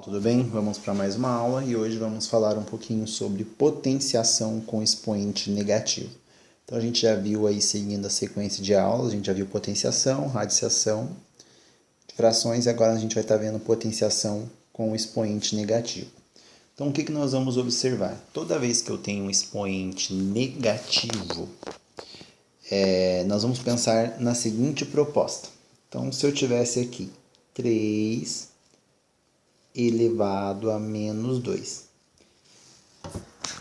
Tudo bem? Vamos para mais uma aula e hoje vamos falar um pouquinho sobre potenciação com expoente negativo. Então a gente já viu aí, seguindo a sequência de aulas, a gente já viu potenciação, radiciação, frações e agora a gente vai estar vendo potenciação com expoente negativo. Então o que nós vamos observar? Toda vez que eu tenho um expoente negativo, nós vamos pensar na seguinte proposta. Então se eu tivesse aqui 3 elevado a menos 2.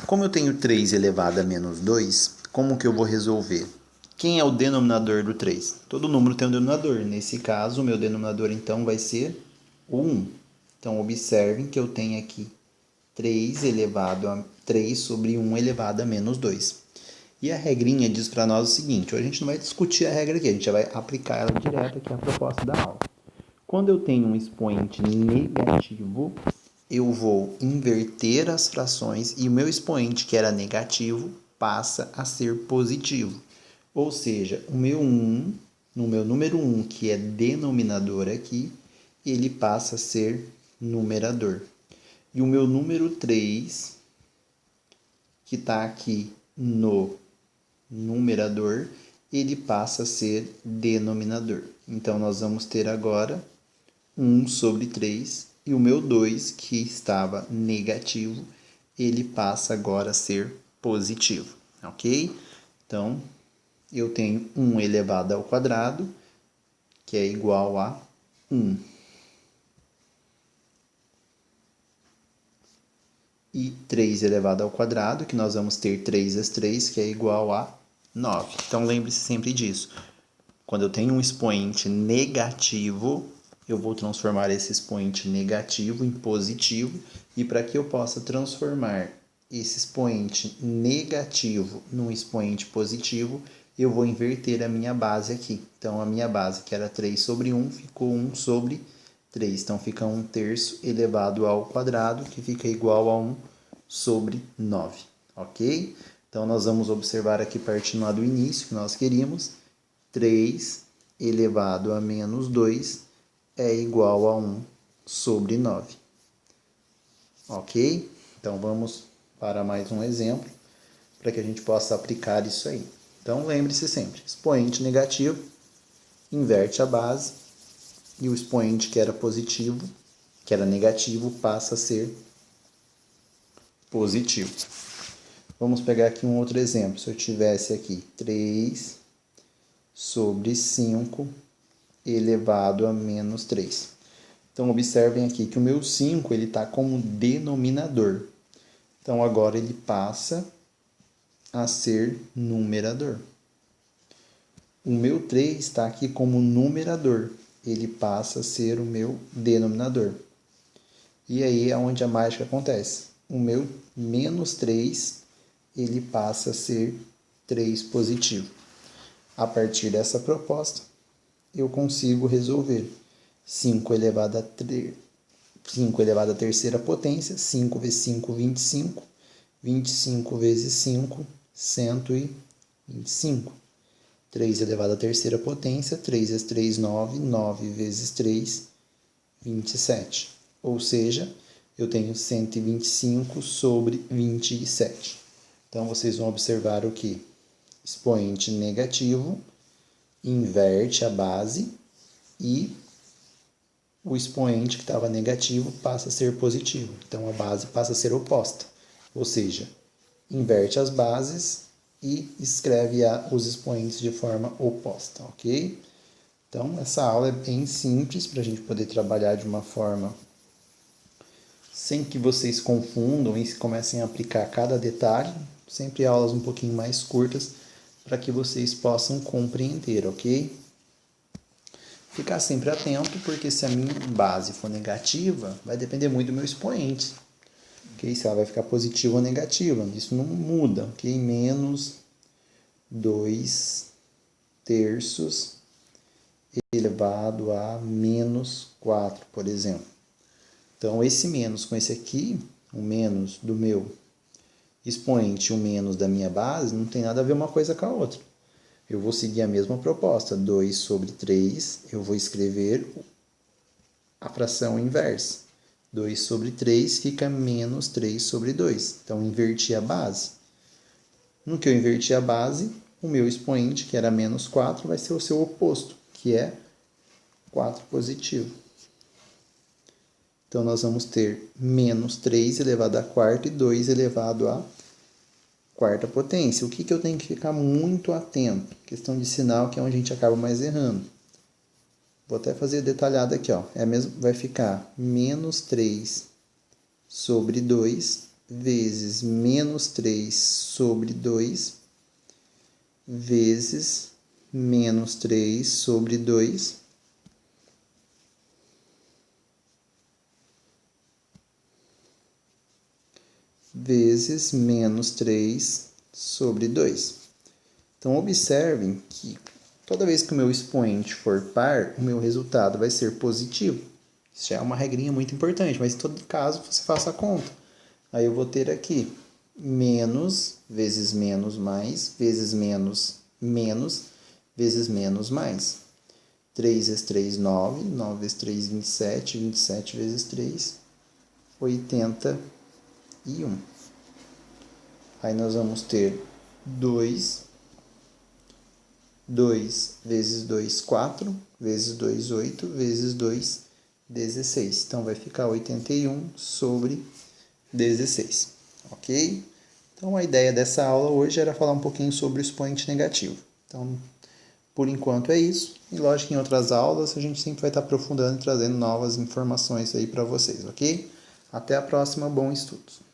Como eu tenho 3 elevado a menos 2, como que eu vou resolver? Quem é o denominador do 3? Todo número tem um denominador. Nesse caso, o meu denominador, então, vai ser o 1. Então, observem que eu tenho aqui 3 elevado a 3 sobre 1 elevado a menos 2. E a regrinha diz para nós o seguinte, hoje a gente não vai discutir a regra aqui, a gente já vai aplicar ela direto aqui à proposta da aula. Quando eu tenho um expoente negativo, eu vou inverter as frações e o meu expoente, que era negativo, passa a ser positivo. Ou seja, o meu 1, no meu número 1, que é denominador aqui, ele passa a ser numerador. E o meu número 3, que está aqui no numerador, ele passa a ser denominador. Então, nós vamos ter agora 1 sobre 3, e o meu 2, que estava negativo, ele passa agora a ser positivo, ok? Então, eu tenho 1 elevado ao quadrado, que é igual a 1. E 3 elevado ao quadrado, que nós vamos ter 3 vezes 3, que é igual a 9. Então, lembre-se sempre disso. Quando eu tenho um expoente negativo, eu vou transformar esse expoente negativo em positivo. E para que eu possa transformar esse expoente negativo num expoente positivo, eu vou inverter a minha base aqui. Então, a minha base, que era 3 sobre 1, ficou 1 sobre 3. Então, fica 1/3 elevado ao quadrado, que fica igual a 1 sobre 9. Ok? Então, nós vamos observar aqui, partindo lá do início, que nós queríamos, 3 elevado a menos 2 é igual a 1 sobre 9. Ok? Então, vamos para mais um exemplo, para que a gente possa aplicar isso aí. Então, lembre-se sempre, expoente negativo, inverte a base, e o expoente que era positivo, que era negativo, passa a ser positivo. Vamos pegar aqui um outro exemplo. Se eu tivesse aqui 3 sobre 5 elevado a menos 3. Então, observem aqui que o meu 5 está como denominador. Então, agora ele passa a ser numerador. O meu 3 está aqui como numerador. Ele passa a ser o meu denominador. E aí é onde a mágica acontece. O meu menos 3, ele passa a ser 3 positivo. A partir dessa proposta, eu consigo resolver 5 elevado a terceira potência, 5 vezes 5, 25, 25 vezes 5, 125. 3 elevado à terceira potência, 3 vezes 3, 9, 9 vezes 3, 27. Ou seja, eu tenho 125 sobre 27. Então, vocês vão observar o que? Expoente negativo, inverte a base e o expoente que estava negativo passa a ser positivo. Então, a base passa a ser oposta. Ou seja, inverte as bases e escreve os expoentes de forma oposta, ok? Então, essa aula é bem simples para a gente poder trabalhar de uma forma sem que vocês confundam e comecem a aplicar cada detalhe. Sempre aulas um pouquinho mais curtas para que vocês possam compreender, ok? Ficar sempre atento, porque se a minha base for negativa, vai depender muito do meu expoente. Ok? Se ela vai ficar positiva ou negativa, isso não muda, ok? Menos 2/3 elevado a menos 4, por exemplo. Então, esse menos com esse aqui, o menos do meu expoente e o menos da minha base, não tem nada a ver uma coisa com a outra. Eu vou seguir a mesma proposta, 2 sobre 3, eu vou escrever a fração inversa. 2 sobre 3 fica menos 3 sobre 2. Então, inverti a base. No que eu inverti a base, o meu expoente, que era menos 4, vai ser o seu oposto, que é 4 positivo. Então, nós vamos ter menos 3 elevado à quarta e 2 elevado à quarta potência. O que eu tenho que ficar muito atento? Questão de sinal, que é onde a gente acaba mais errando. Vou até fazer detalhado aqui, ó. Vai ficar menos 3 sobre 2 vezes menos 3 sobre 2 vezes menos 3 sobre 2 vezes menos 3 sobre 2. Então, observem que toda vez que o meu expoente for par, o meu resultado vai ser positivo. Isso já é uma regrinha muito importante, mas em todo caso você faça a conta. Aí eu vou ter aqui menos vezes menos mais, vezes menos menos, vezes menos mais. 3 vezes 3, 9, 9 vezes 3, 27, 27 vezes 3, 81. Aí nós vamos ter 2 vezes 2, 4, vezes 2, 8, vezes 2, 16. Então, vai ficar 81 sobre 16, ok? Então, a ideia dessa aula hoje era falar um pouquinho sobre o expoente negativo. Então, por enquanto é isso. E, lógico, em outras aulas a gente sempre vai estar aprofundando e trazendo novas informações aí para vocês, ok? Até a próxima, bons estudos!